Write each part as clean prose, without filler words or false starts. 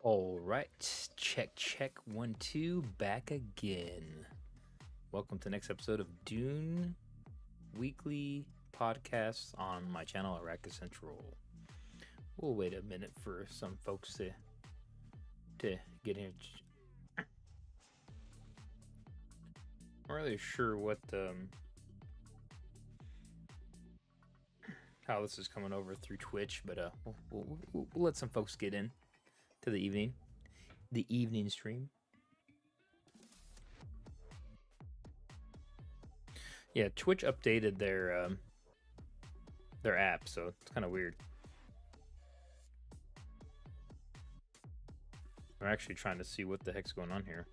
All right, check 1 2, back again. Welcome to the next episode of Dune weekly podcasts on my channel Arrakis Central. We'll wait a minute for some folks to get here. I'm not really sure what how this is coming over through Twitch, but we'll let some folks get in to the evening stream. Yeah, Twitch updated their app, so it's kind of weird. I'm actually trying to see what the heck's going on here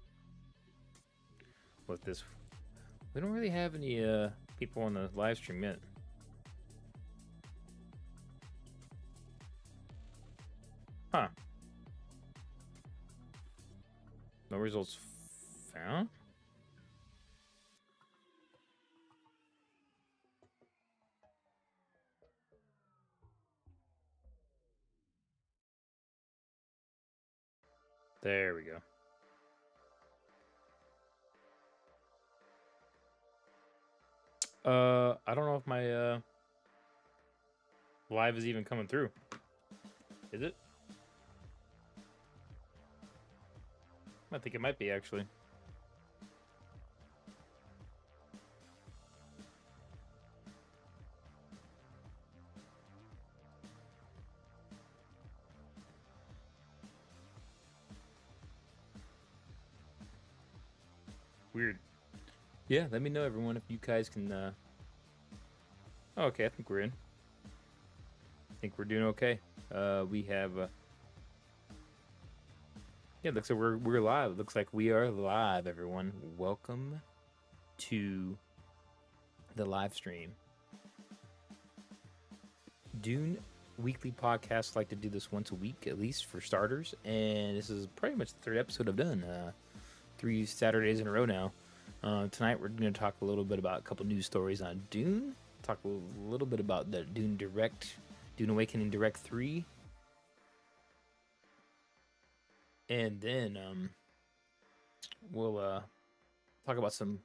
with this. We don't really have any people on the live stream yet. Huh. No results found? There we go. I don't know if my live is even coming through. Is it? I think it might be actually. Weird. Yeah, let me know, everyone, if you guys can. Oh, okay, I think we're in. I think we're doing okay. We have. Yeah, looks like we're live. Looks like we are live, everyone. Welcome to the live stream. Dune weekly podcasts like to do this once a week, at least for starters, and this is pretty much the third episode I've done. 3 Saturdays in a row now. Tonight we're going to talk a little bit about a couple news stories on Dune. Talk a little bit about the Dune Awakening Direct 3. And then we'll talk about some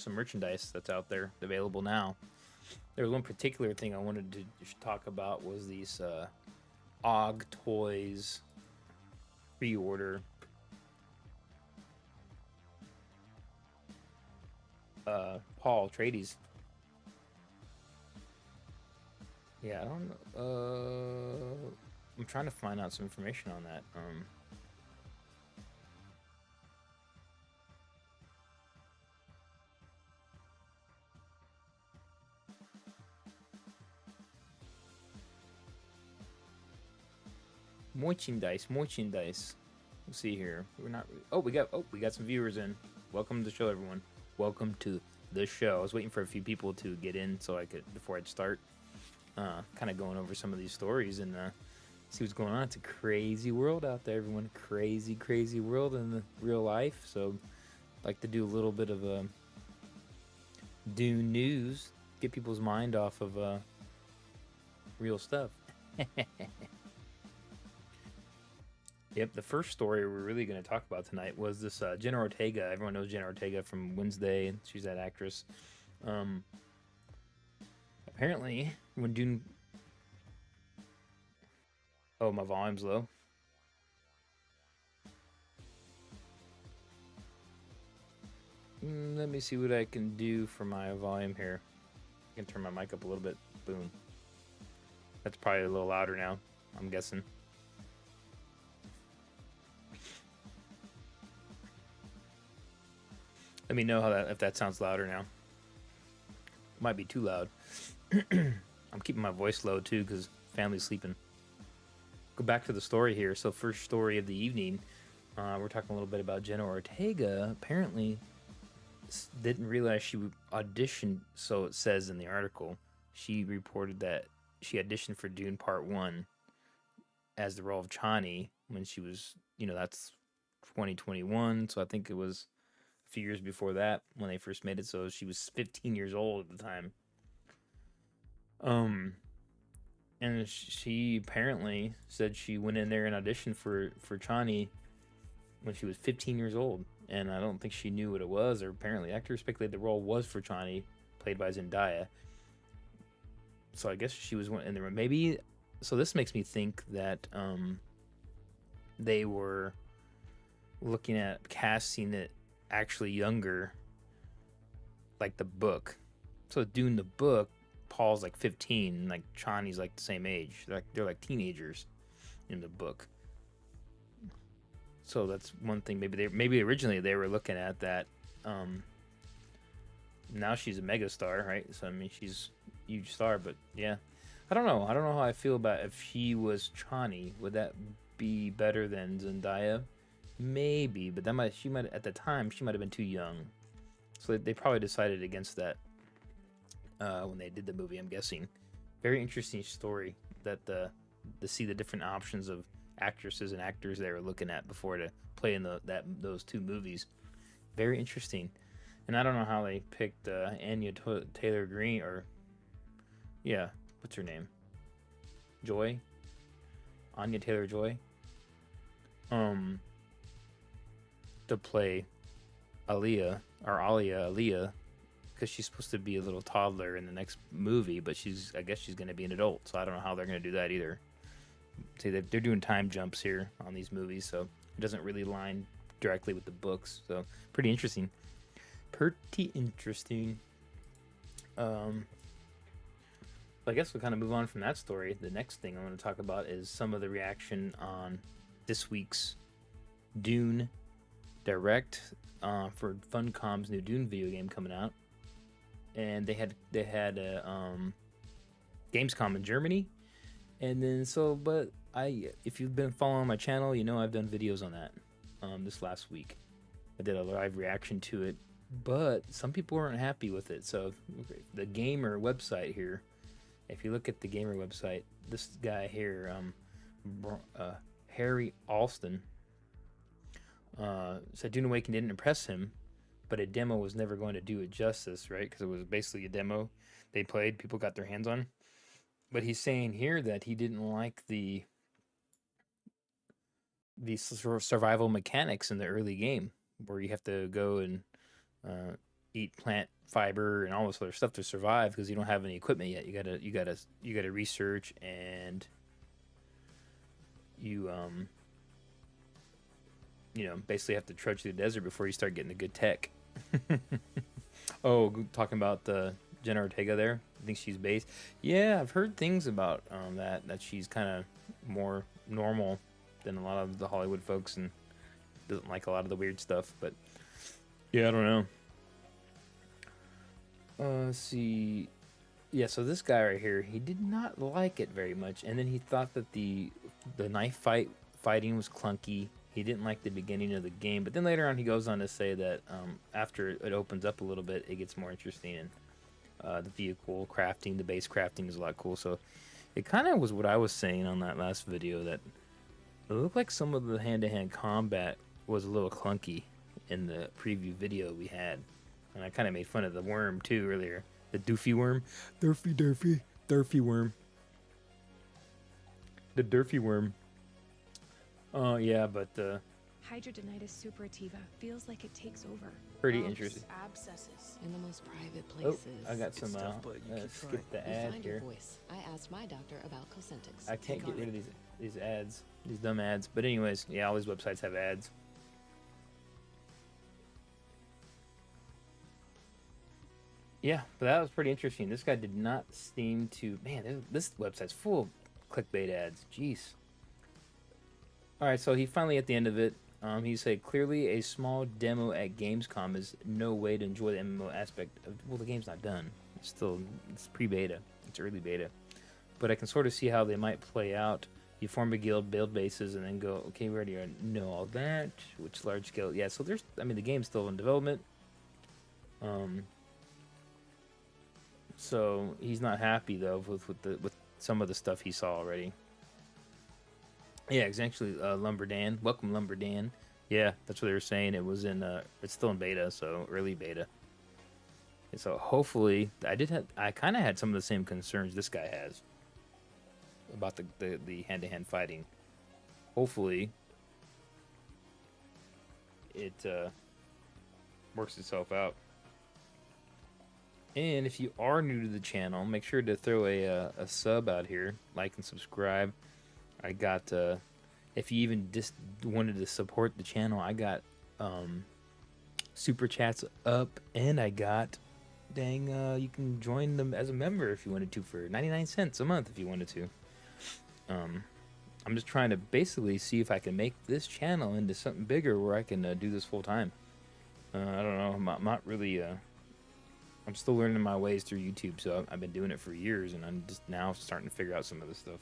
merchandise that's out there available now. There was one particular thing I wanted to talk about was these AUG toys pre-order. Paul Atreides. Yeah, I don't know. I'm trying to find out some information on that. Merchandise. Let's see here. We're not. We got some viewers in. Welcome to the show, everyone. Welcome to the show. I was waiting for a few people to get in so I could before I'd start. Kind of going over some of these stories and see what's going on. It's a crazy world out there, everyone. Crazy world in the real life. So, like to do a little bit of Dune news, get people's mind off of real stuff. Yep, the first story we're really going to talk about tonight was this Jenna Ortega. Everyone knows Jenna Ortega from Wednesday. She's that actress. Apparently, when Dune... Oh, my volume's low. Let me see what I can do for my volume here. I can turn my mic up a little bit. Boom. That's probably a little louder now, I'm guessing. Let me know if that sounds louder now. Might be too loud. I'm keeping my voice low too because family's sleeping. Go back to the story here. So first story of the evening, we're talking a little bit about Jenna Ortega. Apparently didn't realize she auditioned, so it says in the article. She reported that she auditioned for Dune Part 1 as the role of Chani when she was, that's 2021, so I think it was a few years before that when they first made it, so she was 15 years old at the time. and she apparently said she went in there and auditioned for Chani when she was 15 years old, and I don't think she knew what it was. Or apparently, actors speculate the role was for Chani, played by Zendaya. So I guess she was in there. Maybe. So this makes me think that they were looking at casting it actually younger, like the book. So Dune the book, Paul's like 15, like Chani's like the same age. They're like teenagers in the book. So that's one thing. Maybe originally they were looking at that. Now she's a mega star, right? So I mean, she's a huge star. But yeah, I don't know. I don't know how I feel about if she was Chani. Would that be better than Zendaya? Maybe, but she might at the time she might have been too young. So they probably decided against that when they did the movie. I'm guessing. Very interesting story that to see the different options of actresses and actors they were looking at before to play in those two movies. Very interesting. And I don't know how they picked Anya Taylor Green, or yeah, what's her name? Joy? Anya Taylor Joy? To play Aaliyah, because she's supposed to be a little toddler in the next movie, but I guess she's going to be an adult, so I don't know how they're going to do that either. See, they're doing time jumps here on these movies, so it doesn't really line directly with the books. So pretty interesting. I guess we'll kind of move on from that story. The next thing I want to talk about is some of the reaction on this week's Dune Direct for Funcom's new Dune video game coming out, and they had Gamescom in Germany. And then but if you've been following my channel, you know I've done videos on that this last week. I did a live reaction to it, but some people weren't happy with it. So the Gamer website here, if you look at the Gamer website, this guy here, Harry Alston, said Dune Awakening didn't impress him, but a demo was never going to do it justice, right? Because it was basically a demo they played, people got their hands on. But he's saying here that he didn't like the survival mechanics in the early game, where you have to go and eat plant fiber and all this other stuff to survive because you don't have any equipment yet. You gotta research, and you basically have to trudge through the desert before you start getting the good tech. Oh, talking about the Jenna Ortega there. I think she's based. Yeah, I've heard things about that she's kind of more normal than a lot of the Hollywood folks and doesn't like a lot of the weird stuff. But yeah, I don't know. Let's see. Yeah, so this guy right here, he did not like it very much, and then he thought that the knife fighting was clunky. He didn't like the beginning of the game, but then later on he goes on to say that after it opens up a little bit, it gets more interesting, and the vehicle crafting, the base crafting is a lot cool. So it kind of was what I was saying on that last video, that it looked like some of the hand-to-hand combat was a little clunky in the preview video we had. And I kind of made fun of the worm too earlier. The doofy worm. Durfy worm. The Durfy worm. Oh, yeah, but hidradenitis suppurativa feels like it takes over. Pretty interesting. Abscesses in the most private places. Oh, I got some, skip the ad here. I asked my doctor about Cosentix. I can't get rid of these ads, these dumb ads. But anyways, yeah, all these websites have ads. Yeah, but that was pretty interesting. This guy did not seem to... Man, this website's full of clickbait ads. Jeez. Alright, so he finally, at the end of it, he said, clearly a small demo at Gamescom is no way to enjoy the MMO aspect of... Well, the game's not done. It's pre-beta. It's early beta. But I can sort of see how they might play out. You form a guild, build bases, and then go, okay, we already know all that. Which large scale... Yeah, so there's... I mean, the game's still in development. So he's not happy though with some of the stuff he saw already. Yeah, it's actually Lumberdan. Welcome, Lumberdan. Yeah, that's what they were saying. It was in it's still in beta, so early beta. And so hopefully, I kind of had some of the same concerns this guy has. about the hand-to-hand fighting. Hopefully, it works itself out. And if you are new to the channel, make sure to throw a sub out here, like and subscribe. I got if you even just wanted to support the channel, I got super chats up, and I got you can join them as a member if you wanted to for 99 cents a month if you wanted to. I'm just trying to basically see if I can make this channel into something bigger where I can do this full time. I don't know. I'm not really. I'm still learning my ways through YouTube, so I've been doing it for years, and I'm just now starting to figure out some of this stuff.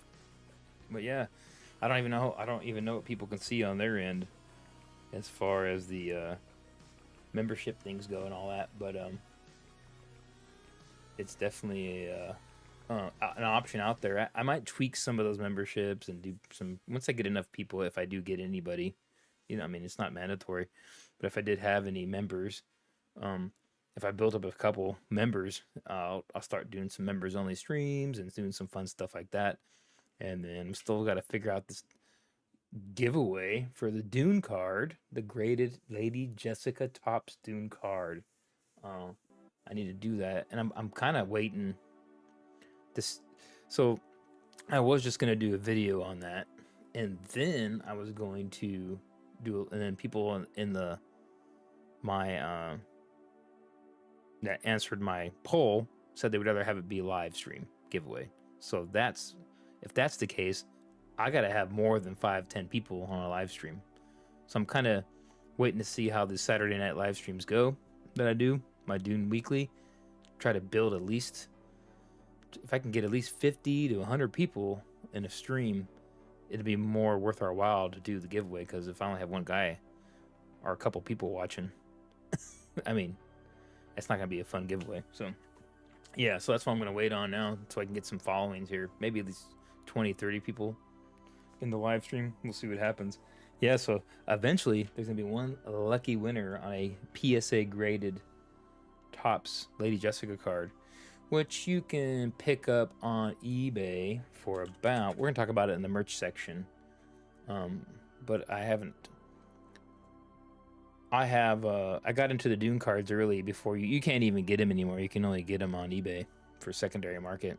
But yeah, I don't even know what people can see on their end as far as the membership things go and all that. But it's definitely an option out there. I might tweak some of those memberships and do some once I get enough people. If I do get anybody, I mean, it's not mandatory, but if I did have any members, if I built up a couple members, I'll start doing some members only streams and doing some fun stuff like that. And then I'm still got to figure out this giveaway for the Dune card, the graded Lady Jessica Topps Dune card. I need to do that, and I'm kind of waiting. So I was just gonna do a video on that, and then I was going to do, and then people in my that answered my poll said they would rather have it be a live stream giveaway. So if that's the case, I gotta have more than 5-10 people on a live stream. So I'm kind of waiting to see how the Saturday night live streams go that I do, my Dune Weekly. Try to build at least, if I can get at least 50 to 100 people in a stream, it'd be more worth our while to do the giveaway, because if I only have one guy or a couple people watching, I mean, it's not going to be a fun giveaway. So, yeah, so that's what I'm going to wait on now, so I can get some followings here. Maybe at least 20, 30 people in the live stream. We'll see what happens. Yeah, so eventually there's going to be one lucky winner on a PSA graded Topps Lady Jessica card, which you can pick up on eBay for about, we're going to talk about it in the merch section. But I got into the Dune cards early before you can't even get them anymore. You can only get them on eBay for secondary market.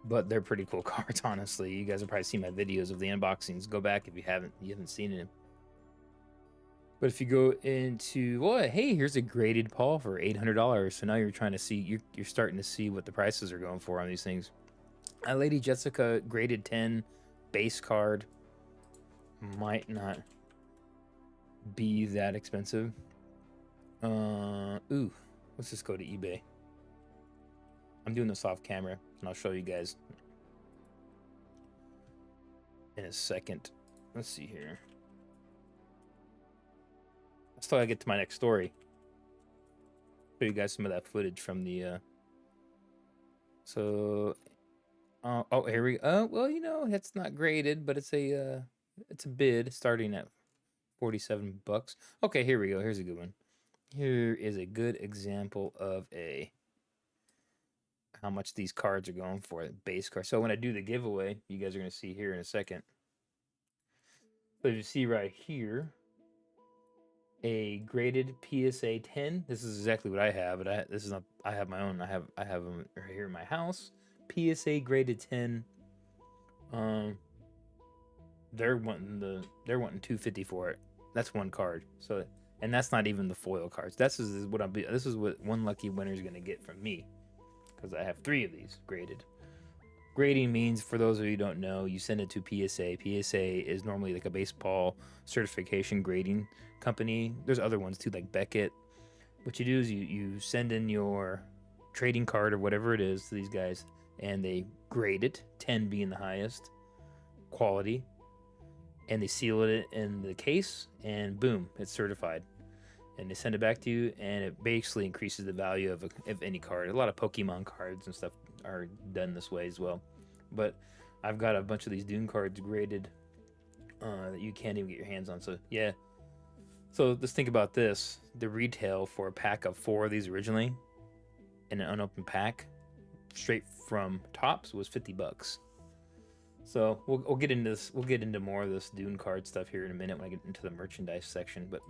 But they're pretty cool cards, honestly. You guys have probably seen my videos of the unboxings. Go back if you haven't seen it. But if you go into, well, hey, here's a graded Paul for $800. So now you're trying to see, you're starting to see what the prices are going for on these things. Lady Jessica graded 10 base card might not be that expensive. Ooh, let's just go to eBay. I'm doing this off camera, and I'll show you guys in a second. Let's see here. Still gotta get to my next story. Show you guys some of that footage from the oh, here we go. Well, it's not graded, but it's a bid starting at $47. Okay, here we go. Here's a good one. Here is a good example of how much these cards are going for, base card. So when I do the giveaway, you guys are gonna see here in a second. So you see right here, a graded PSA 10. This is exactly what I have, but I have my own. I have them right here in my house. PSA graded 10. They're wanting $250 for it. That's one card. So, and that's not even the foil cards. This is what one lucky winner is gonna get from me, because I have 3 of these graded. Grading means, for those of you who don't know, you send it to PSA. PSA is normally like a baseball certification grading company. There's other ones too, like Beckett. What you do is you send in your trading card or whatever it is to these guys, and they grade it, 10 being the highest quality, and they seal it in the case, and boom, it's certified. And they send it back to you, and it basically increases the value of any card. A lot of Pokemon cards and stuff are done this way as well. But I've got a bunch of these Dune cards graded that you can't even get your hands on. So yeah. So let's think about this. The retail for a pack of 4 of these originally in an unopened pack, straight from Tops was $50. So we'll get into this. We'll get into more of this Dune card stuff here in a minute when I get into the merchandise section. But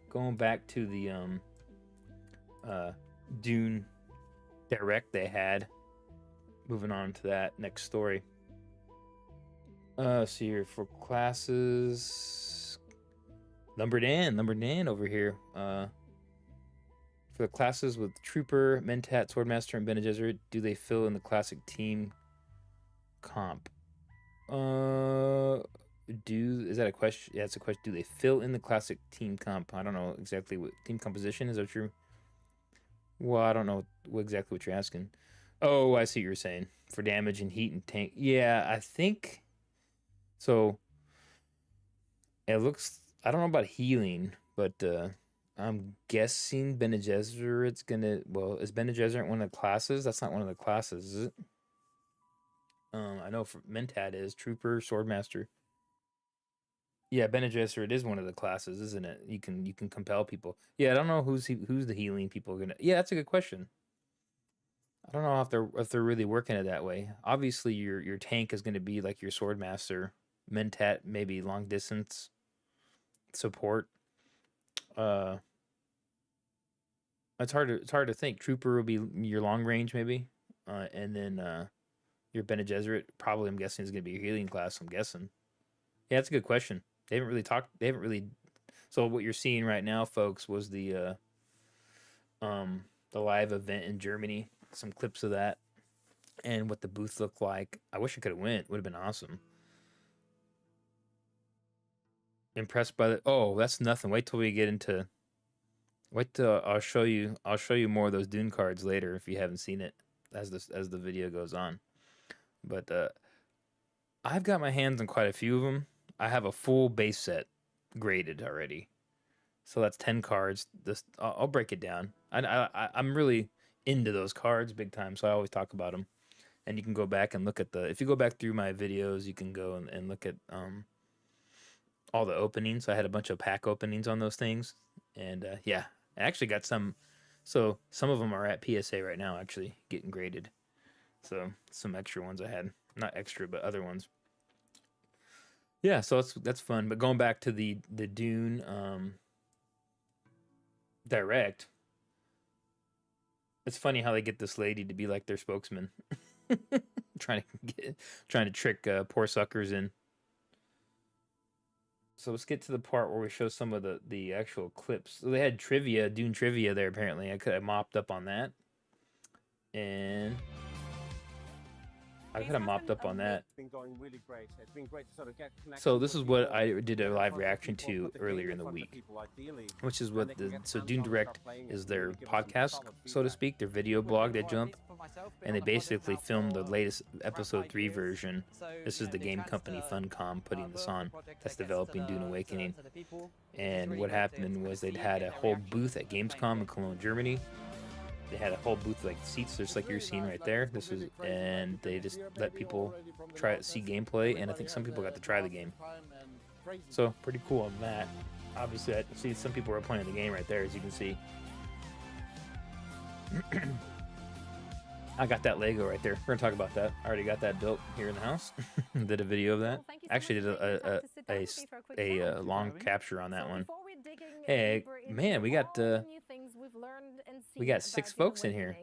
going back to the Dune Direct they had. Moving on to that next story. See here for classes. Number Dan over here. For the classes with Trooper, Mentat, Swordmaster, and Bene Gesserit, do they fill in the classic team comp? Is that a question? Yeah, it's a question. Do they fill in the classic team comp? I don't know exactly what team composition is. That true? Well, I don't know exactly what you're asking. Oh, I see what you're saying. For damage and heat and tank. Yeah, I think so. It looks. I don't know about healing, but I'm guessing Bene Gesserit's gonna. Well, is Bene Gesserit one of the classes? That's not one of the classes, is it? I know for Mentat is Trooper, Swordmaster. Yeah, Bene Gesserit is one of the classes, isn't it? You can compel people. Yeah, I don't know who's the healing people gonna. Yeah, that's a good question. I don't know if they're really working it that way. Obviously, your tank is going to be like your Swordmaster, Mentat, maybe long distance support. It's hard to think. Trooper will be your long range maybe, and then your Bene Gesserit probably I'm guessing is going to be your healing class. I'm guessing. Yeah, that's a good question. They haven't really talked. They haven't really. So what you're seeing right now, folks, was the live event in Germany. Some clips of that and what the booth looked like. I wish I could have went. Would have been awesome. Impressed by the. Oh, that's nothing. Wait till we get into. Wait till I'll show you. I'll show you more of those Dune cards later if you haven't seen it as the video goes on. But I've got my hands on quite a few of them. I have a full base set graded already, so that's 10 cards. I'll break it down. I'm really into those cards big time, so I always talk about them. And you can go back and look at if you go back through my videos, you can go and look at all the openings. I had a bunch of pack openings on those things, and yeah, I actually got some. So some of them are at PSA right now, actually getting graded. So some extra ones I had, not extra, but other ones. Yeah, so that's fun. But going back to the Dune Direct, it's funny how they get this lady to be like their spokesman, trying to trick poor suckers in. So let's get to the part where we show some of the actual clips. So they had Dune trivia there apparently. I mopped up on that, and I kind of mopped up on that. Been going really great. It's been great to sort of get connected. So this is what I did a live reaction to earlier in the week, which is what so Dune Direct is their podcast, so to speak, their video blog they jump, and they basically filmed the latest episode 3 version. This is the game company Funcom putting this on, that's developing Dune Awakening. And what happened was they'd had a whole booth at Gamescom in Cologne, Germany. They had a whole booth like seats, just like you're seeing right there. And they just let people see gameplay, and I think some people got to try the game. So pretty cool on that. Obviously, I see some people are playing the game right there, as you can see. I got that Lego right there. We're gonna talk about that. I already got that built here in the house. Did a video of that. Actually, did a long capture on that one. Hey, man, we got 6 folks in here.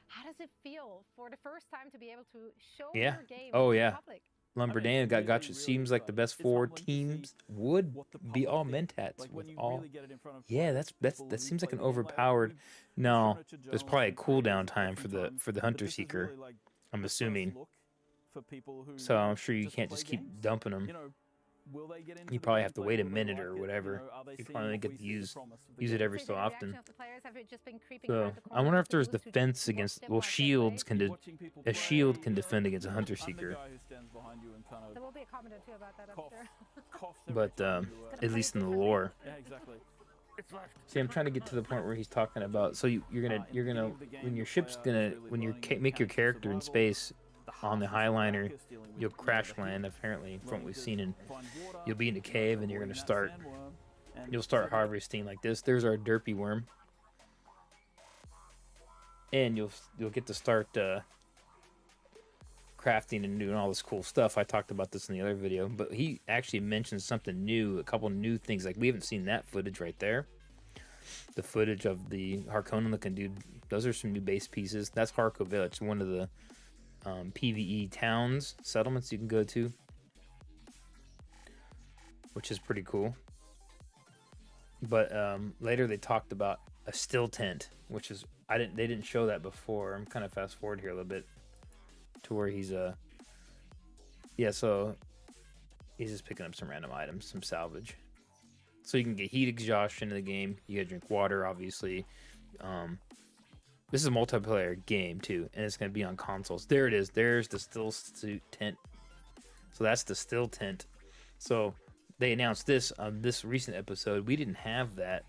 How does it feel for the first time to be able to show Yeah. your game Oh to the yeah. public? Lumberdan got gotcha. Seems like the best 4 teams would be all Mentats with all. Yeah, that seems like an overpowered. No, there's probably a cooldown time for the Hunter Seeker, I'm assuming. So I'm sure you can't just keep dumping them. You probably have to wait a minute or whatever. You probably get to use it every so often. So I wonder if there's defense against. Well, shields can a shield can defend against a Hunter Seeker. There will be a comment or two about that after. But at least in the lore. See, I'm trying to get to the point where he's talking about. So you're gonna when your ship's when you make your character in space on the Highliner, you'll crash land apparently from what we've seen, and you'll be in a cave and you'll start harvesting like this. There's our derpy worm, and you'll get to start crafting and doing all this cool stuff. I talked about this in the other video, but he actually mentioned something new, a couple new things. Like, we haven't seen that footage right there. The footage of the Harkonnen looking dude. Those are some new base pieces. That's Harko Village, one of the PvE towns, settlements you can go to, which is pretty cool. But later they talked about a still tent, which is they didn't show that before. I'm kind of fast forward here a little bit to where he's so he's just picking up some random items, some salvage. So you can get heat exhaustion in the game. You gotta drink water, obviously. This is a multiplayer game too, and it's gonna be on consoles. There it is. There's the still suit tent. So that's the still tent. So they announced this on this recent episode. We didn't have that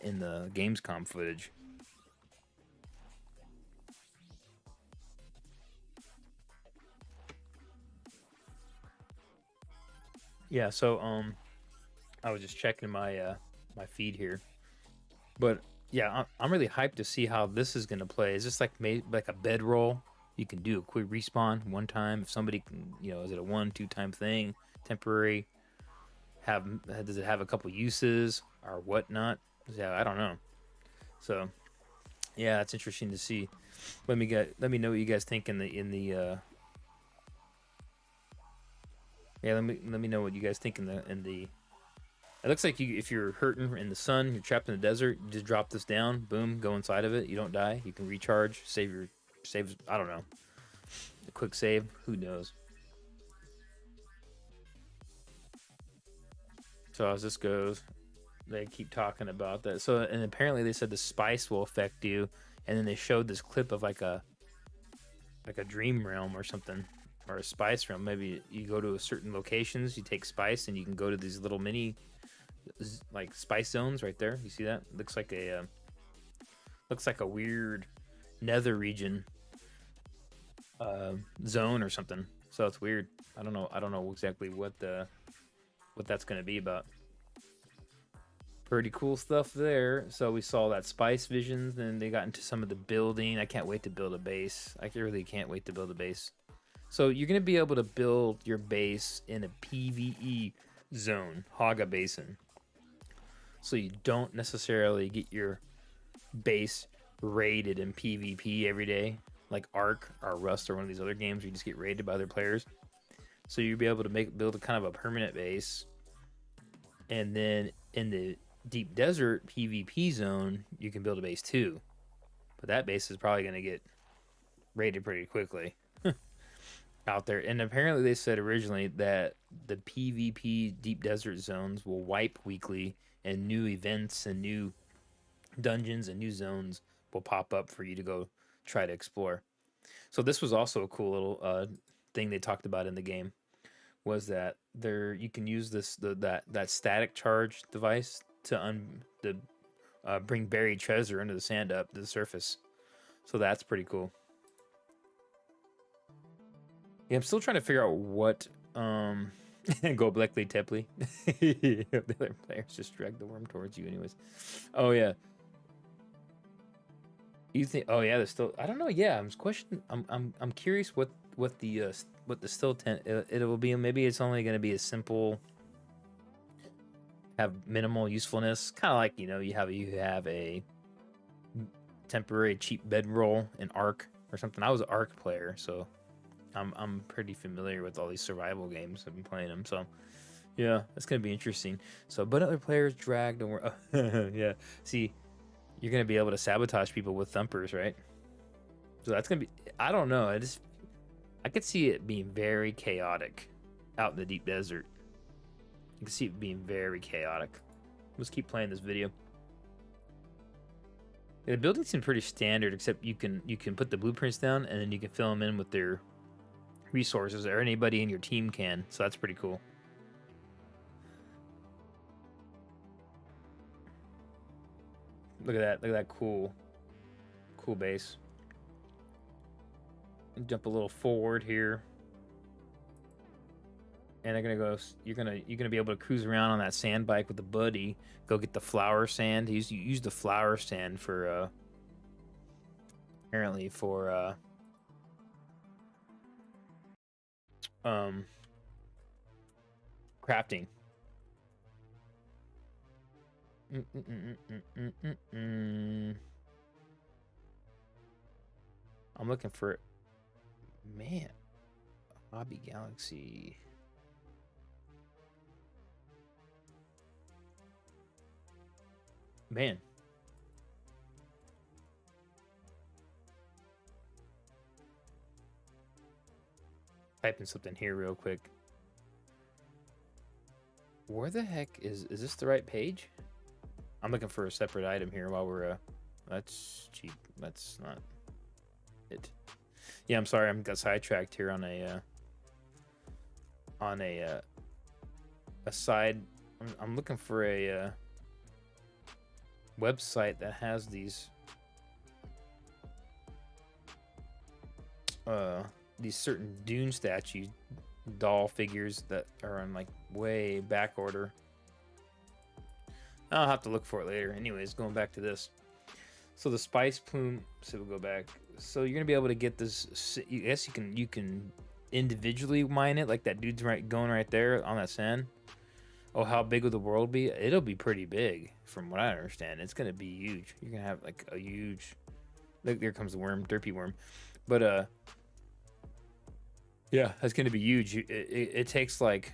in the Gamescom footage. Yeah, so I was just checking my my feed here, but yeah, I'm really hyped to see how this is gonna play. Is this like like a bedroll? You can do a quick respawn one time if somebody can, is it a 1-2 time thing, temporary? Does it have a couple uses or whatnot? Yeah, I don't know. So yeah, it's interesting to see. Let me know what you guys think let me know what you guys think in the. It looks like if you're hurting in the sun, you're trapped in the desert, you just drop this down, boom, go inside of it. You don't die. You can recharge, save. I don't know. A quick save. Who knows? So as this goes, they keep talking about that. So, and apparently they said the spice will affect you, and then they showed this clip of like a dream realm or something, or a spice realm. Maybe you go to certain locations, you take spice, and you can go to these little mini like spice zones right there. You see that? Looks like a weird nether region zone or something. So it's weird. I don't know exactly what that's going to be about. Pretty cool stuff there. So we saw that spice visions, then they got into some of the building. I can't wait to build a base. I really can't wait to build a base. So you're going to be able to build your base in a PvE zone, Haga Basin. So you don't necessarily get your base raided in PvP every day, like Ark or Rust or one of these other games where you just get raided by other players. So you'll be able to build a kind of a permanent base, and then in the deep desert PvP zone, you can build a base too. But that base is probably going to get raided pretty quickly out there. And apparently they said originally that the PvP deep desert zones will wipe weekly, and new events and new dungeons and new zones will pop up for you to go try to explore. So this was also a cool little thing they talked about in the game, was that you can use that static charge device to bring buried treasure under the sand up to the surface. So that's pretty cool. Yeah, I'm still trying to figure out what go Bleckley Tepley. The other players just drag the worm towards you anyways. Oh yeah. You think? Oh yeah, there's still. I don't know. Yeah, I'm curious what the still tent it will be. Maybe it's only going to be a simple, have minimal usefulness, kind of like you have a temporary cheap bedroll in Ark or something. I was an Ark player, so I'm pretty familiar with all these survival games. I've been playing them, so yeah, that's gonna be interesting. So, but other players dragged and yeah. See, you're gonna be able to sabotage people with thumpers, right? So that's gonna be. I don't know. I could see it being very chaotic out in the deep desert. You can see it being very chaotic. Let's keep playing this video. Yeah, the buildings seem pretty standard, except you can put the blueprints down and then you can fill them in with their resources, or anybody in your team can. So that's pretty cool. Look at that. Look at that cool base. Jump a little forward here. And I'm gonna go. You're gonna be able to cruise around on that sand bike with the buddy. Go get the flower sand. Use the flower sand for apparently for crafting. I'm looking for, man, Hobby Galaxy. Man. Typing something here real quick. Where the heck is this the right page? I'm looking for a separate item here while we're that's cheap. That's not it. Yeah, I'm sorry, I'm got sidetracked here on a side. I'm looking for a website that has these certain Dune statue doll figures that are on like way back order. I'll have to look for it later. Anyways, going back to this. So the spice plume, so we'll go back. So you're gonna be able to get this. I guess you can individually mine it, like that dude's going right there on that sand. Oh, how big will the world be? It'll be pretty big, from what I understand. It's gonna be huge. You're gonna have like a huge. Look, there comes the worm, derpy worm. But yeah, that's gonna be huge. It takes like,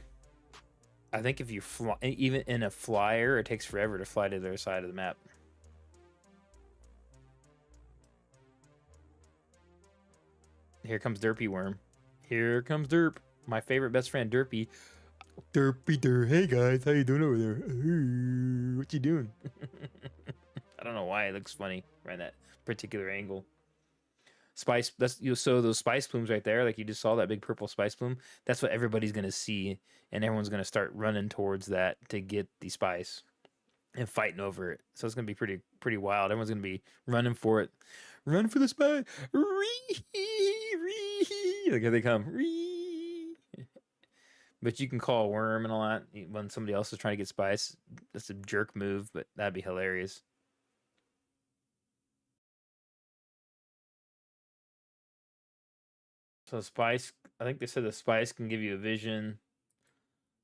I think if you fly, even in a flyer, it takes forever to fly to the other side of the map. Here comes Derpy Worm. Here comes Derp. My favorite best friend, Derpy. Derpy Derp. Hey guys, how you doing over there? What you doing? I don't know why it looks funny right in that particular angle. Spice, you'll sow those spice plumes right there, like you just saw that big purple spice plume. That's what everybody's gonna see, and everyone's gonna start running towards that to get the spice and fighting over it. So it's gonna be pretty wild. Everyone's gonna be running for it. Run for the spice. Like here they come. But you can call a worm and all that when somebody else is trying to get spice. That's a jerk move, but that'd be hilarious. So spice, I think they said the spice can give you a vision.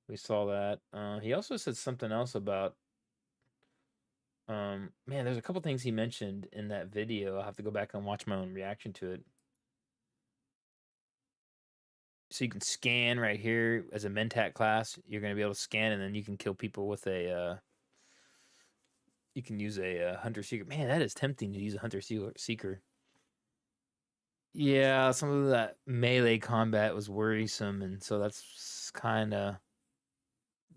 We saw that. He also said something else about, man, there's a couple things he mentioned in that video. I'll have to go back and watch my own reaction to it. So you can scan right here as a Mentat class. You're going to be able to scan, and then you can kill people with a, you can use a hunter seeker. Man, that is tempting to use a hunter seeker. Yeah, some of that melee combat was worrisome, and so that's kind of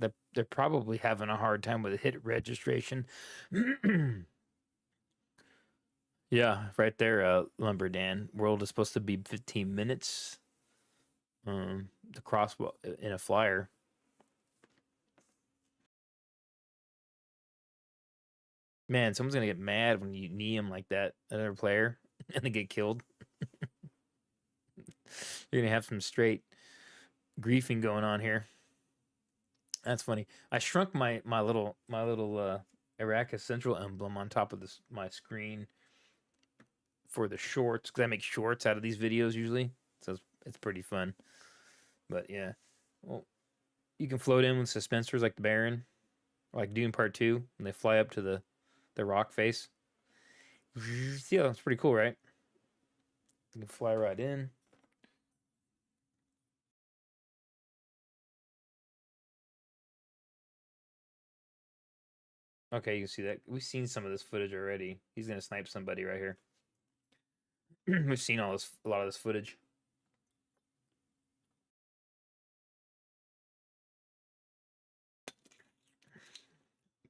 that they're probably having a hard time with hit registration. Yeah, right there, Lumber Dan. World is supposed to be 15 minutes. The crossbow in a flyer. Man, someone's gonna get mad when you knee him like that, another player, and they get killed. You're gonna have some straight griefing going on here. That's funny. I shrunk my little Arrakis Central emblem on top of my screen for the shorts, because I make shorts out of these videos usually, so it's pretty fun. But yeah, well, you can float in with suspensors like the Baron, or like Dune Part 2, when they fly up to the rock face. Yeah, it's pretty cool, right? You can fly right in. Okay, you can see that. We've seen some of this footage already. He's gonna snipe somebody right here. We've seen a lot of this footage.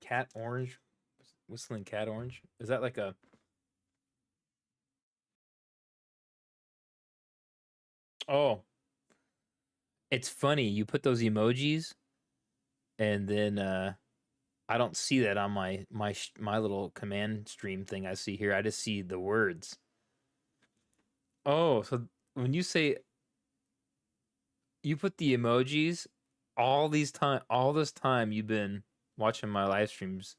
Cat orange, whistling cat orange. Is that like a? Oh, it's funny. You put those emojis, and then I don't see that on my little command stream thing I see here. I just see the words. Oh, so when you say you put the emojis, all this time you've been watching my live streams,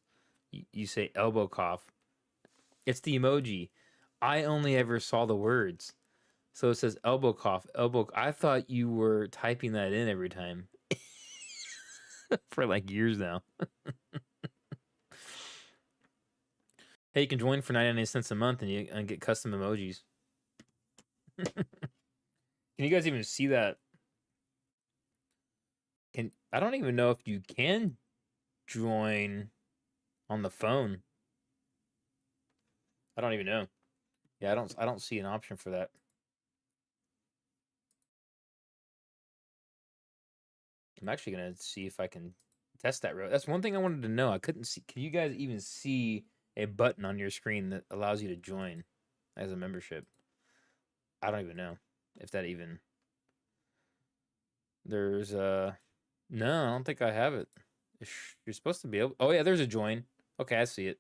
you say elbow cough. It's the emoji. I only ever saw the words. So it says elbow cough, elbow. I thought you were typing that in every time for like years now. Hey, you can join for 99 cents a month and you and get custom emojis. Can you guys even see that? I don't even know if you can join on the phone. I don't even know. Yeah, I don't see an option for that. I'm actually gonna see if I can test that road. That's one thing I wanted to know. I couldn't see. Can you guys even see a button on your screen that allows you to join as a membership? I don't even know if that even. There's no, I don't think I have it. You're supposed to be able. Oh yeah, there's a join. Okay, I see it.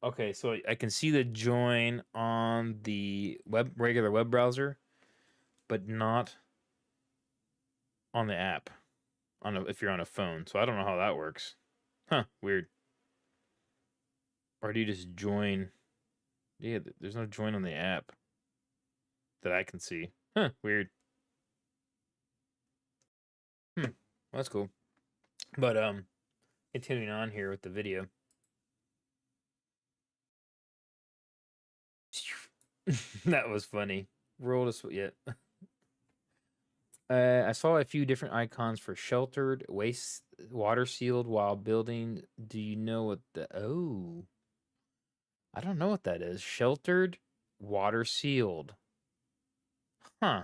Okay, so I can see the join on the regular web browser, but not on the app. If you're on a phone, so I don't know how that works. Huh? Weird. Or do you just join? Yeah, there's no join on the app that I can see. Huh? Weird. Well, that's cool. But continuing on here with the video. That was funny. Roll us yet. I saw a few different icons for sheltered, waste, water sealed while building. Do you know what the I don't know what that is. Sheltered, water sealed. Huh.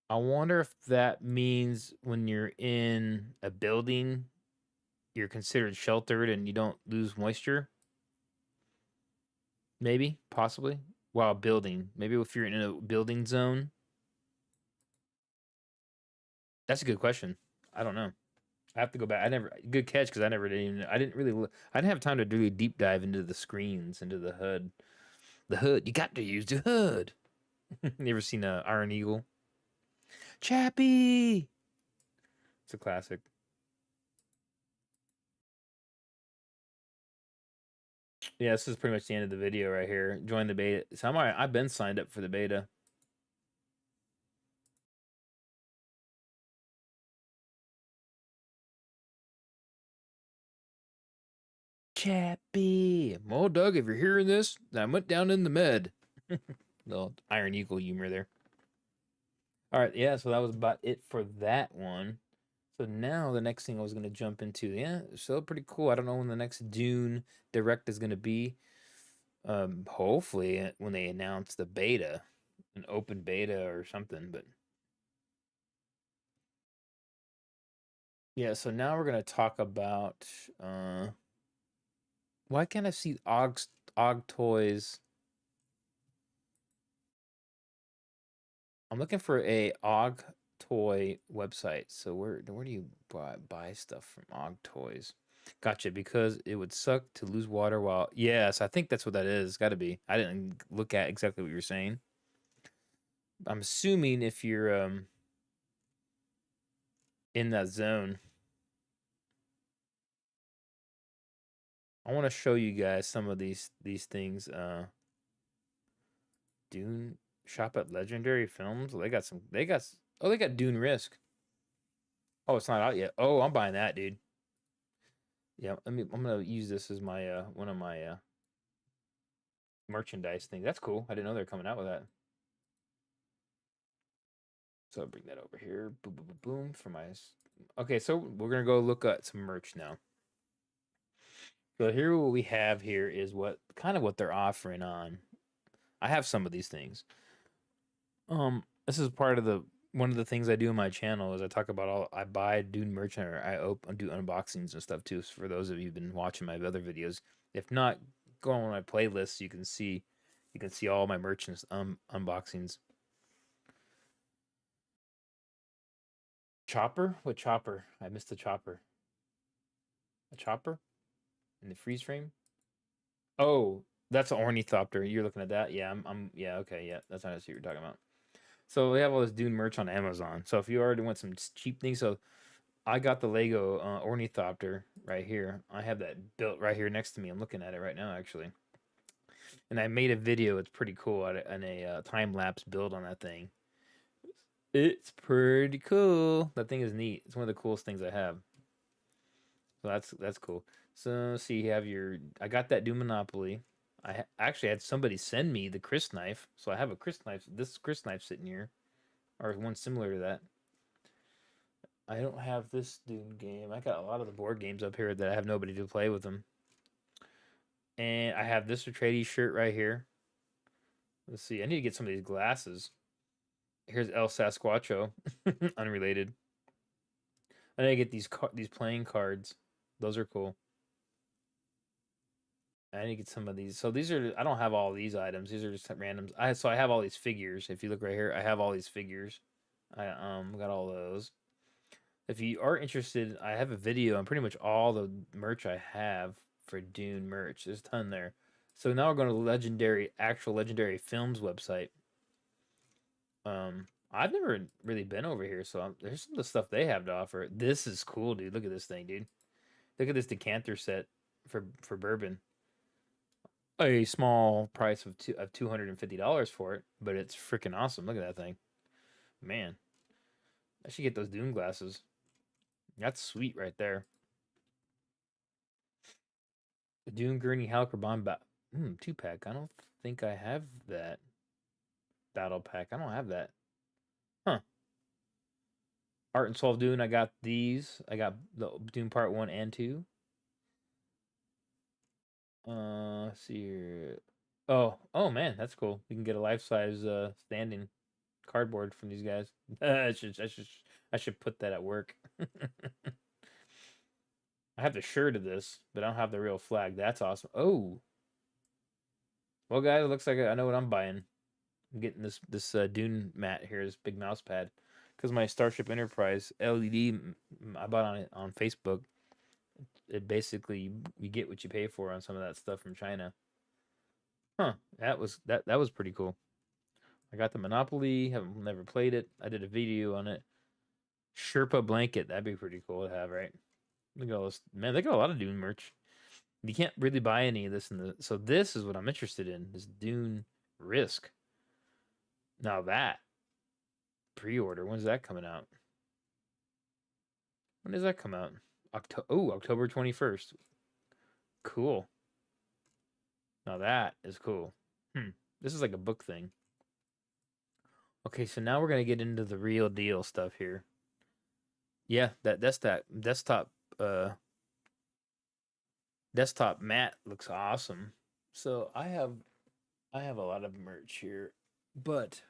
I wonder if that means when you're in a building, you're considered sheltered and you don't lose moisture. Maybe, possibly, while building. Maybe if you're in a building zone. That's a good question. I don't know. I have to go back. Good catch because I didn't really I didn't have time to really deep dive into the screens, into the HUD. The HUD, you got to use the HUD. You ever seen Iron Eagle? Chappie! It's a classic. Yeah, this is pretty much the end of the video right here. Join the beta. So I've been signed up for the beta. Chappie. Well, Doug, if you're hearing this, I went down in the med. Little Iron Eagle humor there. All right, yeah, so that was about it for that one. So now the next thing I was going to jump into, yeah, so pretty cool. I don't know when the next Dune Direct is going to be. Hopefully when they announce the beta, an open beta or something, but yeah, so now we're going to talk about why can't I see AUG toys? I'm looking for a AUG toy website. So where do you buy stuff from AUG toys? Gotcha, because it would suck to lose water while yes, I think that's what that is. Got to be. I didn't look at exactly what you're saying. I'm assuming if you're in that zone. I want to show you guys some of these things. Dune shop at Legendary Films. They got they got Dune Risk. Oh, it's not out yet. Oh, I'm buying that, dude. Yeah, I'm gonna use this as my one of my merchandise things. That's cool. I didn't know they're coming out with that. So I'll bring that over here. Boom, boom, boom, boom for my. Okay, so we're gonna go look at some merch now. So here, what we have here is what they're offering on. I have some of these things. This is part of one of the things I do on my channel is I talk about I buy Dune merch or I do unboxings and stuff too. So for those of you who've been watching my other videos, if not, go on my playlist. You can see all my merch and unboxings. Chopper? What chopper? I missed the chopper. A chopper in the freeze frame? Oh, that's an ornithopter. You're looking at that? Yeah, yeah, okay, yeah. That's not what you're talking about. So we have all this Dune merch on Amazon. So if you already want some cheap things, so I got the Lego ornithopter right here. I have that built right here next to me. I'm looking at it right now, actually. And I made a video. It's pretty cool on a time lapse build on that thing. It's pretty cool. That thing is neat. It's one of the coolest things I have. So that's cool. So see, you have your. I got that Doom Monopoly. Actually had somebody send me the Chris knife, so I have a Chris knife. This Chris knife sitting here, or one similar to that. I don't have this Dune game. I got a lot of the board games up here that I have nobody to play with them. And I have this Atreides shirt right here. Let's see. I need to get some of these glasses. Here's El Sasquatcho, unrelated. I need to get these playing cards. Those are cool. I need to get some of these. So these are. I don't have all these items. These are just randoms. I have all these figures. If you look right here, I have all these figures. I got all those. If you are interested, I have a video on pretty much all the merch I have for Dune merch. There's a ton there. So now we're going to the actual Legendary Films website. I've never really been over here, so there's some of the stuff they have to offer. This is cool, dude. Look at this thing, dude. Look at this decanter set for bourbon. A small price of $250 for it, but it's freaking awesome. Look at that thing, man. I should get those Dune glasses. That's sweet right there. The Dune Gurney Halcyon 2-pack. I don't think I have that. Battle pack. I don't have that. Huh. Art and Soul of Dune. I got these. I got the Dune Part 1 and 2. Let's see here. Oh man, that's cool. You can get a life-size standing cardboard from these guys. I should put that at work. I have the shirt of this, but I don't have the real flag. That's awesome. Oh. Well, guys, it looks like I know what I'm buying. I'm getting this Dune mat here, this big mouse pad, because my Starship Enterprise LED I bought on it on Facebook. It basically you get what you pay for on some of that stuff from China. Huh? That was pretty cool. I got the Monopoly. Haven't never played it. I did a video on it. Sherpa blanket. That'd be pretty cool to have, right? Look at all this, man. They got a lot of Dune merch. You can't really buy any of this so this is what I'm interested in. This Dune Risk. Now that pre-order, when's that coming out? When does that come out? October 21st. Cool. Now that is cool. This is like a book thing. Okay, so now we're gonna get into the real deal stuff here. Yeah, that desktop mat looks awesome. So I have a lot of merch here, but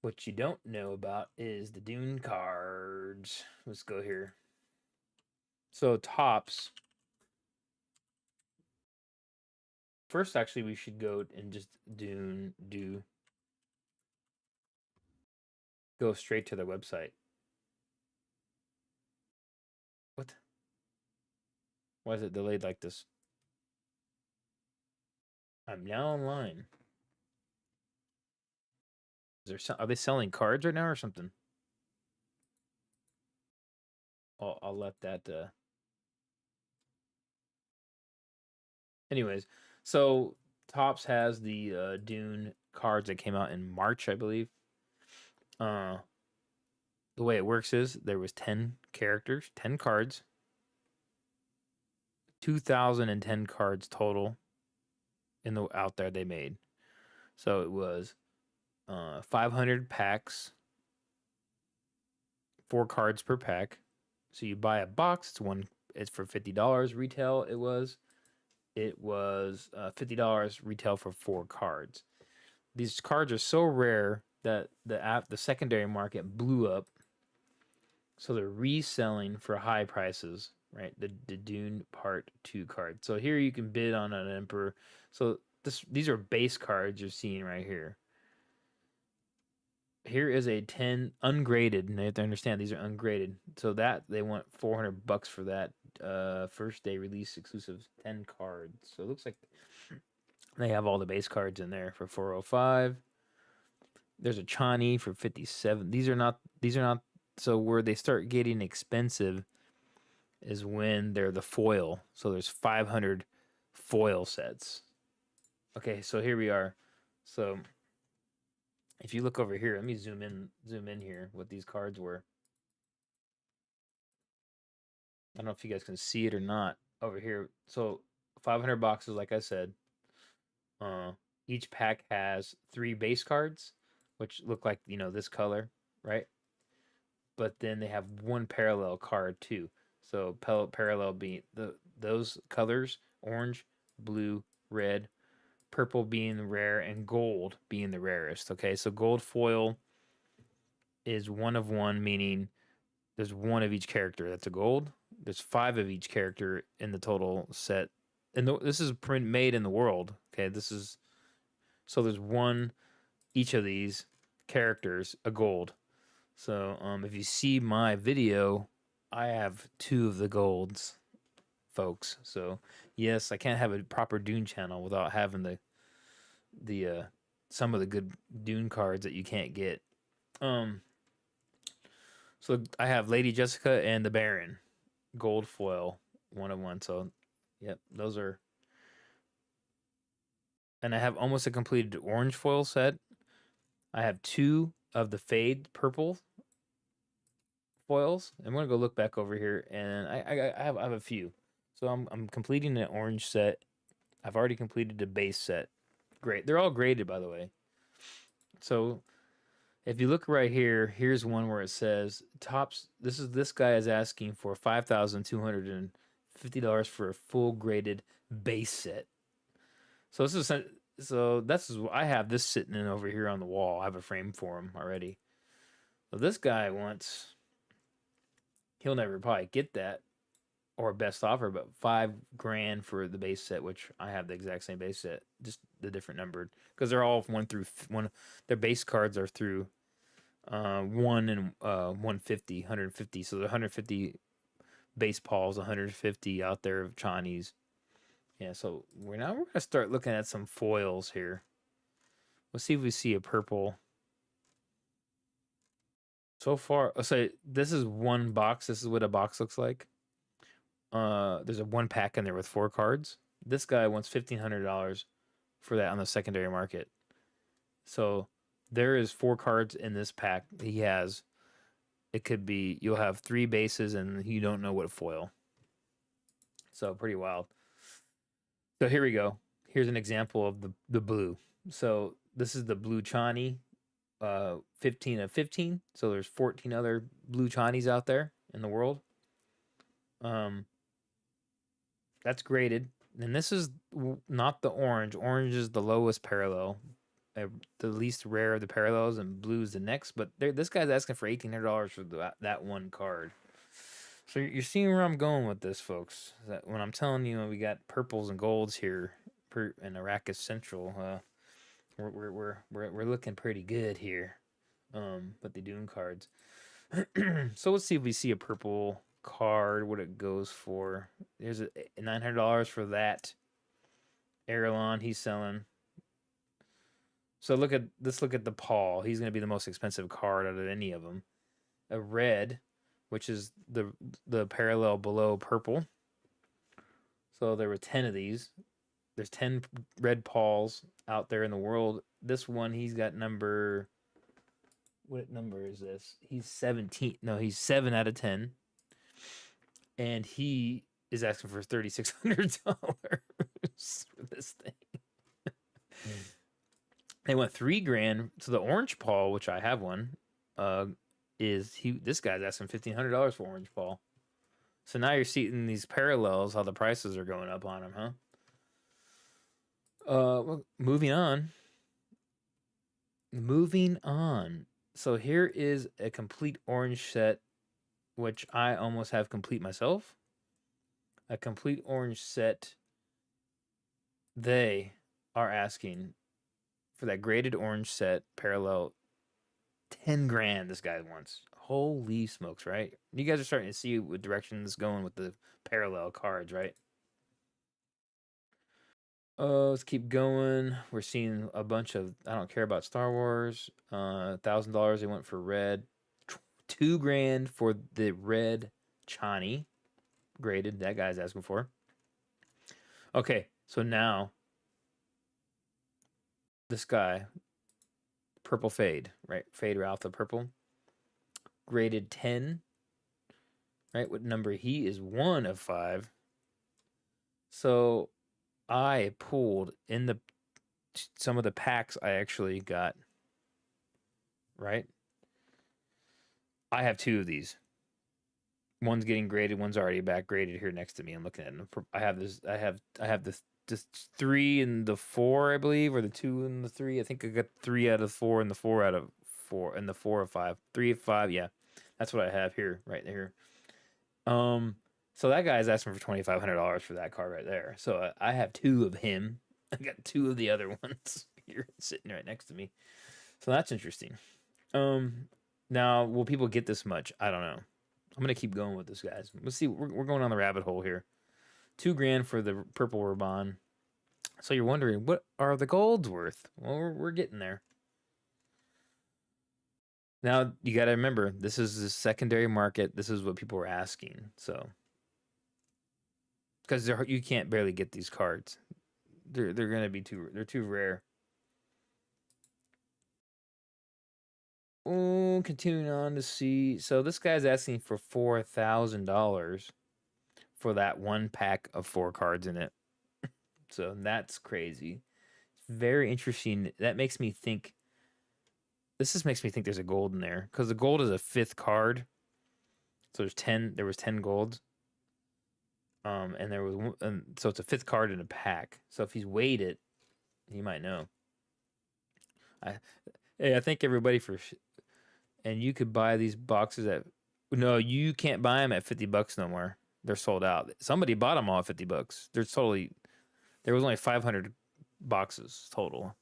what you don't know about is the Dune cards. Let's go here. So Tops. First, actually, we should go and just go straight to their website. What? Why is it delayed like this? I'm now online. Are they selling cards right now or something? I'll let that. Anyways, so Tops has the Dune cards that came out in March, I believe. The way it works is there was 10 characters, 10 cards, 2,010 cards total out there they made. So it was 500 packs, 4 cards per pack. So you buy a box. It's for $50 retail. It was $50 retail for 4 cards. These cards are so rare that the secondary market blew up. So they're reselling for high prices, right? The Dune Part 2 card. So here you can bid on an Emperor. So these are base cards you're seeing right here. Here is a 10 ungraded, and you have to understand these are ungraded. So that they want $400 for that first day release exclusive 10 cards. So it looks like they have all the base cards in there for $405. There's a Chani for $57. These are not. So where they start getting expensive is when they're the foil. So there's 500 foil sets. Okay, so here we are. So if you look over here, let me zoom in here. What these cards were. I don't know if you guys can see it or not over here. So 500 boxes, like I said. Uh, each pack has 3 base cards, which look like this color, right? But then they have one parallel card too. So parallel being those colors: orange, blue, red, purple being rare, and gold being the rarest. Okay, so gold foil is one of one, meaning there's one of each character. That's a gold. There's 5 of each character in the total set, and this is print made in the world. Okay, this is so there's one each of these characters a gold. So if you see my video, I have 2 of the golds, folks. So yes, I can't have a proper Dune channel without having the some of the good Dune cards that you can't get. Um, so I have Lady Jessica and the Baron, gold foil, one of one. So, yep, those are. And I have almost a completed orange foil set. I have 2 of the fade purple foils. I'm gonna go look back over here, and I have a few. So I'm completing an orange set. I've already completed the base set. Great, they're all graded, by the way. So if you look right here, here's one where it says tops. This guy is asking for $5,250 for a full graded base set. So I have this sitting in over here on the wall. I have a frame for him already. So this guy wants. He'll never probably get that or best offer, but $5,000 for the base set, which I have the exact same base set, just the different numbered because they're all 1 through 1. Their base cards are through 1 and 150, 150. So the 150 base Pauls, 150 out there of Chinese. Yeah, so we're gonna start looking at some foils here. Let's see if we see a purple. So far, so this is one box. This is what a box looks like. There's a 1 pack in there with 4 cards. This guy wants $1,500 for that on the secondary market. So there is 4 cards in this pack. He has. It could be you'll have 3 bases and you don't know what foil. So pretty wild. So here we go. Here's an example of the blue. So this is the blue Chani, 15 of 15. So there's 14 other blue Chanis out there in the world. That's graded. And this is not the orange. Orange is the lowest parallel, the least rare of the parallels, and blue is the next. But this guy's asking for $1,800 for that one card. So you're seeing where I'm going with this, folks. That when I'm telling you we got purples and golds here in Arrakis Central, we're looking pretty good here. With the Dune cards. So let's see if we see a purple card. What it goes for? There's a $900 for that. Erelon he's selling. So let's look at the Paul. He's gonna be the most expensive card out of any of them. A red, which is the parallel below purple. So there were 10 of these. There's 10 red Pauls out there in the world. This one, he's got number. What number is this? He's 17. No, he's 7 out of 10. And he is asking for $3,600 for this thing. They went $3,000. So the orange Paul, which I have one, this guy's asking $1,500 for orange Paul. So now you're seeing these parallels, how the prices are going up on them, huh? Well, moving on. So here is a complete orange set, which I almost have complete myself. A complete orange set. They are asking for that graded orange set parallel $10,000 this guy wants. Holy smokes, right? You guys are starting to see what direction this is going with the parallel cards, right? Let's keep going. We're seeing a bunch of I don't care about Star Wars. $1,000 they went for red. $2,000 for the red Chani graded. That guy's asking for. Okay, so now this guy, purple fade, right? Fade Ralph the purple, graded 10, right? What number? He is 1 of 5. So I pulled in some of the packs I actually got, right? I have 2 of these. One's getting graded, one's already back graded here next to me. I'm looking at them. I have this 3 and the 4, I believe, or the 2 and the 3. I think I got 3 out of 4 and the 4 out of 4 and the 4 of 5. 3 of 5, yeah. That's what I have here, right here. So that guy's asking for $2,500 for that card right there. So I have 2 of him. I got 2 of the other ones here sitting right next to me. So that's interesting. Now will people get this much? I don't know. I'm gonna keep going with this, guys. Let's see. We're going on the rabbit hole here. $2,000 for the purple Raban. So you're wondering, what are the golds worth? Well, we're getting there. Now you got to remember, this is the secondary market. This is what people are asking. So because you can't barely get these cards, they're gonna be too rare. Oh, continuing on to see. So this guy's asking for $4,000 for that 1 pack of 4 cards in it. So that's crazy. It's very interesting. That makes me think. This just makes me think there's a gold in there, because the gold is a 5th card. So there's 10. There was 10 golds. And there was so it's a 5th card in a pack. So if he's weighed it, he might know. I thank everybody for. And you could buy these boxes at. No, you can't buy them at $50 no more. They're sold out. Somebody bought them all at $50. There was only 500 boxes total.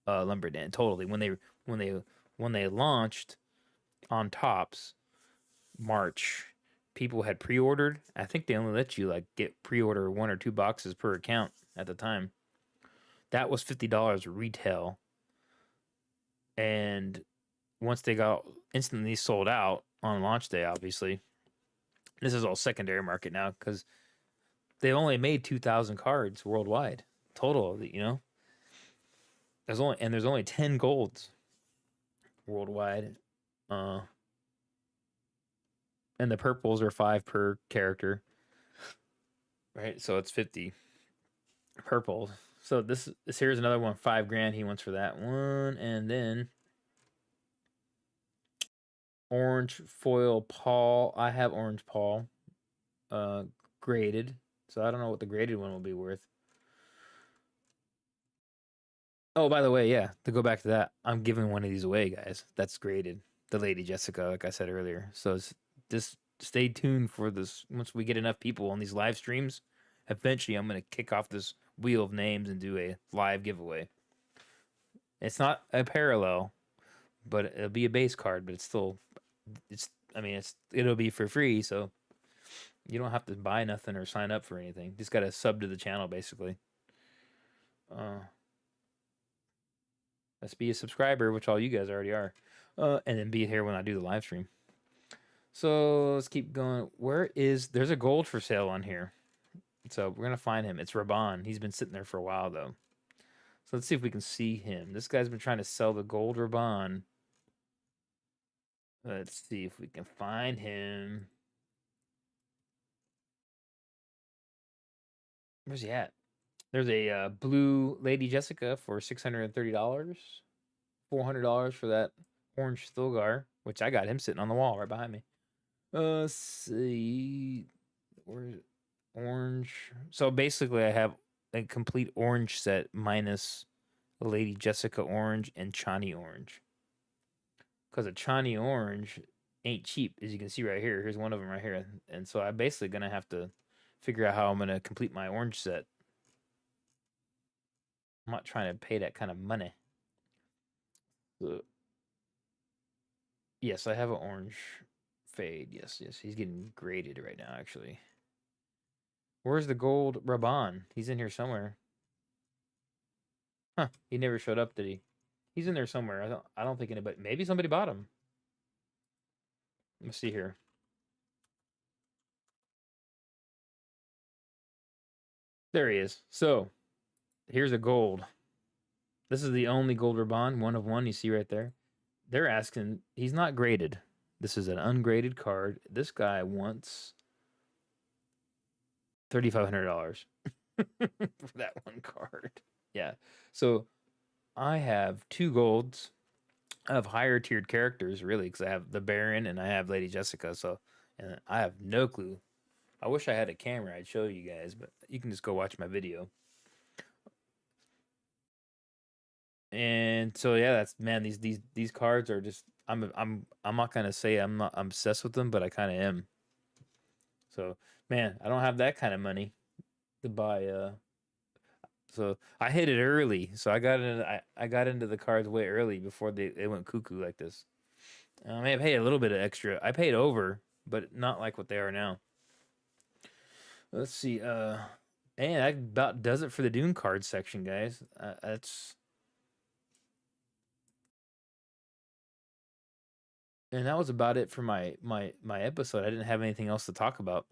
Lumberdan totally when they launched on Tops March, people had pre-ordered. I think they only let you like get pre-order 1 or 2 boxes per account at the time. That was $50 retail, and once they got instantly sold out on launch day, obviously. This is all secondary market now because they only made 2,000 cards worldwide total. There's only 10 golds worldwide, and the purples are 5 per character, right? So it's 50 purple. So this here's another one, $5,000 he wants for that one, and then orange foil Paul. I have orange Paul, graded. So I don't know what the graded one will be worth. Oh, by the way, yeah, to go back to that, I'm giving one of these away, guys. That's graded. The Lady Jessica, like I said earlier. So just stay tuned for this. Once we get enough people on these live streams, eventually I'm going to kick off this wheel of names and do a live giveaway. It's not a parallel, but it'll be a base card, but it'll be for free, so you don't have to buy nothing or sign up for anything. Just got to sub to the channel, basically. Let's be a subscriber, which all you guys already are, and then be here when I do the live stream. So let's keep going. There's a gold for sale on here, so we're gonna find him. It's Raban. He's been sitting there for a while though. So let's see if we can see him. This guy's been trying to sell the gold Raban. Let's see if we can find him. Where's he at? There's a blue Lady Jessica for $630. $400 for that orange Stilgar, which I got him sitting on the wall right behind me. Let's see. Where's orange? So basically, I have a complete orange set minus Lady Jessica orange and Chani orange. Because a Chani orange ain't cheap, as you can see right here. Here's one of them right here. And so I'm basically going to have to figure out how I'm going to complete my orange set. I'm not trying to pay that kind of money. Yes, I have an orange fade. Yes. He's getting graded right now, actually. Where's the gold Raban? He's in here somewhere. Huh. He never showed up, did he? He's in there somewhere. I don't think anybody... Maybe somebody bought him. Let's see here. There he is. So, here's a gold. This is the only gold bond, one of one you see right there. They're asking, he's not graded. This is an ungraded card. This guy wants $3,500 for that one card. Yeah. So I have two golds. I have higher tiered characters, really, because I have the Baron and I have Lady Jessica. So, and I have no clue. I wish I had a camera. I'd show you guys, but you can just go watch my video. And so yeah, that's man. These cards are just. I'm not gonna say I'm obsessed with them, but I kind of am. So man, I don't have that kind of money to buy. So I hit it early. So I got into the cards way early before they went cuckoo like this. I may have paid a little bit of extra. I paid over, but not like what they are now. Let's see. And that about does it for the Dune card section, guys. That's and that was about it for my episode. I didn't have anything else to talk about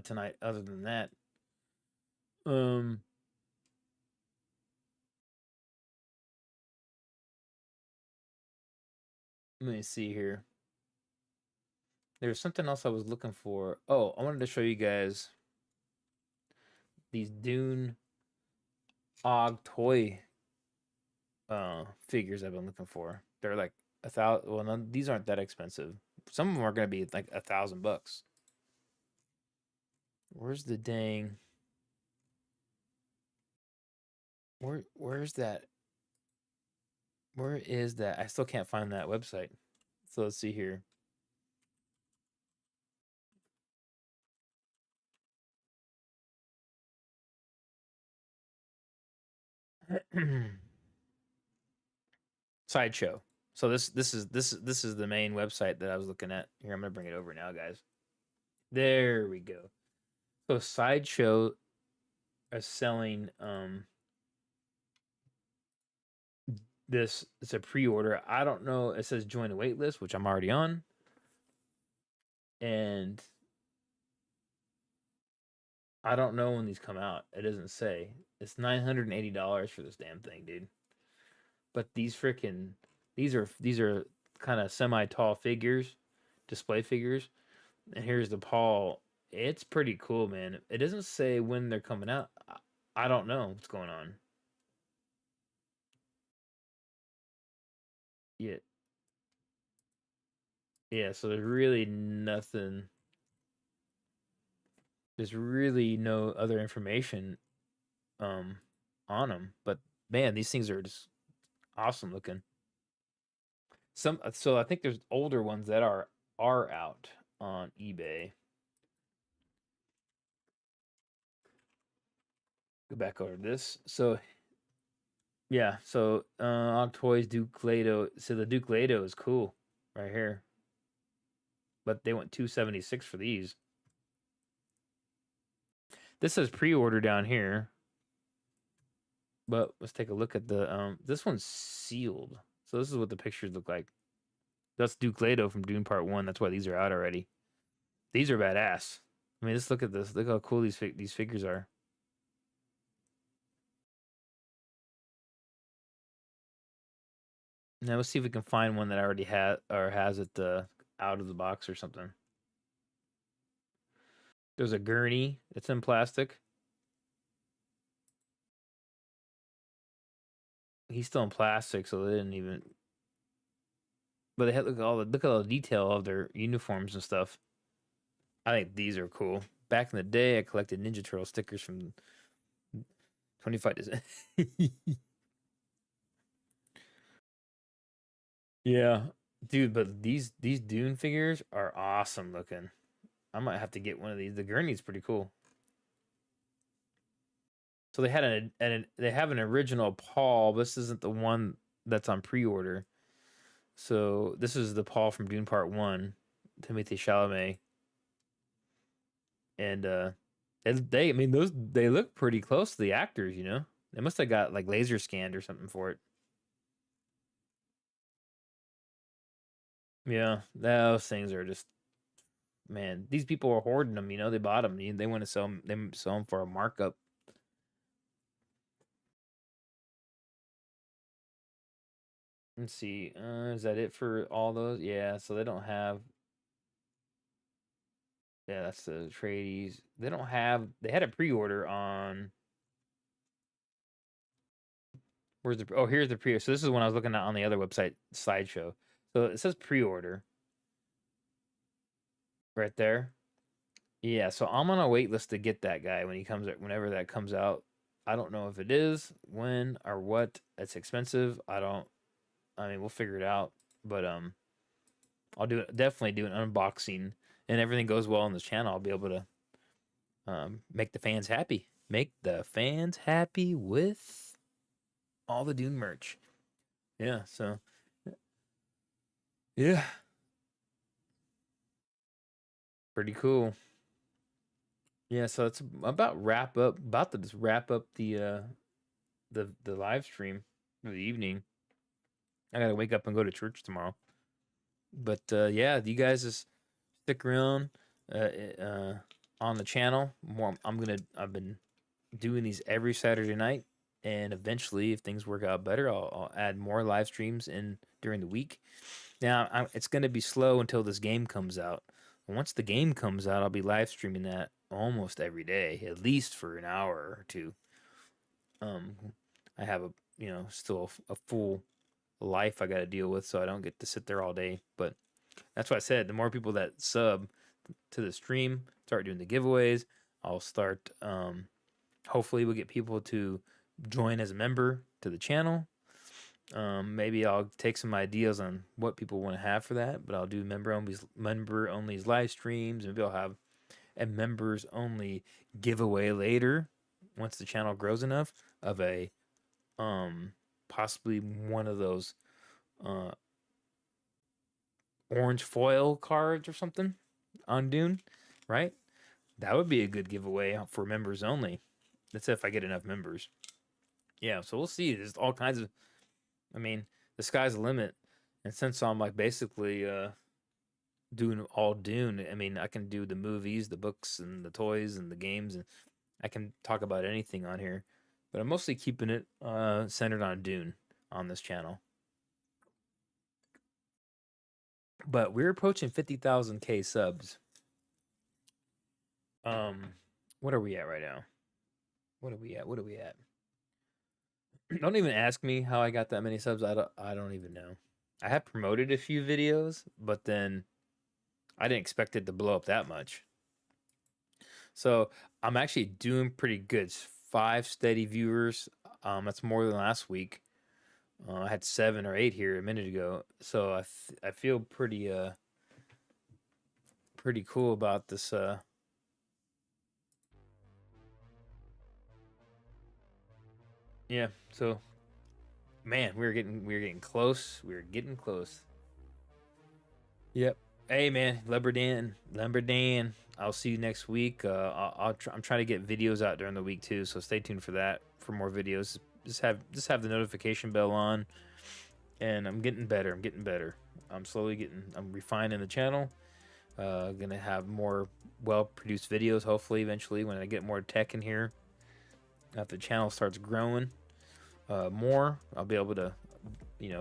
tonight other than that. Um, let me see here. There's something else I was looking for. Oh, I wanted to show you guys these Dune AUG toy figures I've been looking for. They're like 1,000. Well, none, these aren't that expensive. Some of them are gonna be like $1,000. Where's the dang? Where's that? Where is that? I still can't find that website. So let's see here. Sideshow. So this is the main website that I was looking at. Here, I'm gonna bring it over now, guys. There we go. So Sideshow is selling this. It's a pre-order. I don't know. It says join a wait list, which I'm already on, and I don't know when these come out. It doesn't say. It's $980 for this damn thing, dude. But these are kind of semi-tall figures, display figures. And here's the Paul. It's pretty cool, man. It doesn't say when they're coming out. I don't know what's going on. Yeah, yeah. So there's really nothing. There's really no other information um on them. But man, these things are just awesome looking. So I think there's older ones that are out on eBay. Go back over this. So yeah, so Octoys Duke Leto. So the Duke Leto is cool right here. But they went 276 for these. This says pre-order down here. But let's take a look at the this one's sealed. So this is what the pictures look like. That's Duke Leto from Dune Part 1. That's why these are out already. These are badass. I mean, just look at this. Look how cool these figures are. Now let's see if we can find one that already has it out of the box or something. There's a gurney that's in plastic. He's still in plastic, so they didn't even. But they had look at all the detail of their uniforms and stuff. I think these are cool. Back in the day, I collected Ninja Turtle stickers from 25 Design. Yeah, dude, but these Dune figures are awesome looking. I might have to get one of these. The gurney's pretty cool. So they had they have an original Paul. This isn't the one that's on pre-order. So this is the Paul from Dune Part 1, Timothée Chalamet. And I mean those they look pretty close to the actors, you know. They must have got like laser scanned or something for it. Yeah, those things are just man. These people are hoarding them, you know. They bought them. They want to sell them. They sell them for a markup. Let's see. Is that it for all those? Yeah. So they don't have. Yeah, that's the tradies. They don't have. They had a pre-order on. Where's the? Oh, here's the pre. So this is when I was looking at on the other website, Sideshow. So it says pre-order right there. Yeah. So I'm on a wait list to get that guy when he comes. Whenever that comes out. I don't know if it is when or what. It's expensive. I don't. I mean, we'll figure it out. But I'll definitely do an unboxing, and everything goes well on this channel. I'll be able to make the fans happy. Make the fans happy with all the Dune merch. Yeah, so yeah, pretty cool. Yeah, so it's about to just wrap up the live stream for the evening. I gotta wake up and go to church tomorrow. But yeah, you guys just stick around uh, uh, on the channel. I've been doing these every Saturday night, and eventually, if things work out better, I'll add more live streams in during the week. Now, it's going to be slow until this game comes out. Once the game comes out, I'll be live streaming that almost every day, at least for an hour or two. Um, I have still a full life I got to deal with, so I don't get to sit there all day. But that's why I said the more people that sub to the stream, start doing the giveaways, I'll start. Hopefully, we'll get people to join as a member to the channel. Maybe I'll take some ideas on what people want to have for that, but I'll do member only live streams. Maybe I'll have a members only giveaway later once the channel grows enough of a possibly one of those orange foil cards or something on Dune, right? That would be a good giveaway for members only. That's if I get enough members. Yeah, so we'll see. There's all kinds of. I mean, the sky's the limit, and since I'm like basically doing all Dune, I mean, I can do the movies, the books, and the toys and the games, and I can talk about anything on here. But I'm mostly keeping it centered on Dune on this channel. But we're approaching 50,000 K subs. What are we at right now? What are we at? What are we at? Don't even ask me how I got that many subs. I don't even know. I have promoted a few videos, but then I didn't expect it to blow up that much. So I'm actually doing pretty good. 5 steady viewers. That's more than last week. I had 7 or 8 here a minute ago. So I feel pretty cool about this. Yeah. So man, we're getting close. We're getting close. Yep. Hey man, Lumberdan. I'll see you next week. I'm trying to get videos out during the week too, so stay tuned for that for more videos. Just have the notification bell on, and I'm getting better. I'm getting better. I'm refining the channel. Gonna have more well produced videos hopefully eventually when I get more tech in here. After the channel starts growing more, I'll be able to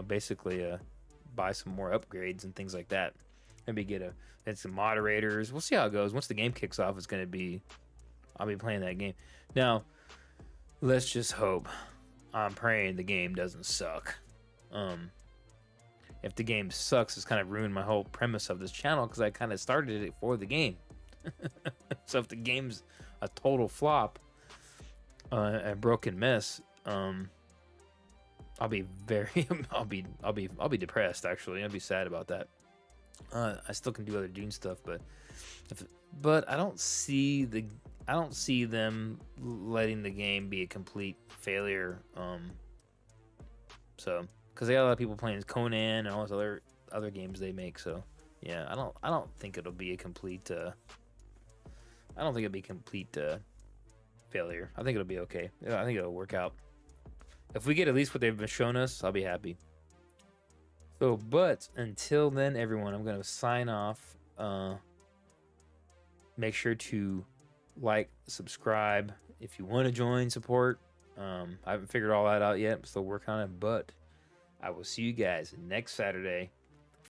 basically buy some more upgrades and things like that. Maybe get some moderators. We'll see how it goes. Once the game kicks off, I'll be playing that game. Now, let's just hope. I'm praying the game doesn't suck. If the game sucks, it's kind of ruined my whole premise of this channel because I kind of started it for the game. So if the game's a total flop, a broken mess, I'll be very, I'll be depressed. Actually, I'll be sad about that. I still can do other Dune stuff, but I don't see them letting the game be a complete failure. So because they got a lot of people playing Conan and all those other games they make. So yeah, I don't think it'll be a complete. I don't think it'll be a complete failure. I think it'll be okay. I think it'll work out. If we get at least what they've been showing us, I'll be happy. So, but until then, everyone, I'm going to sign off. Make sure to like, subscribe if you want to join support. I haven't figured all that out yet. I'm still working on it, but I will see you guys next Saturday.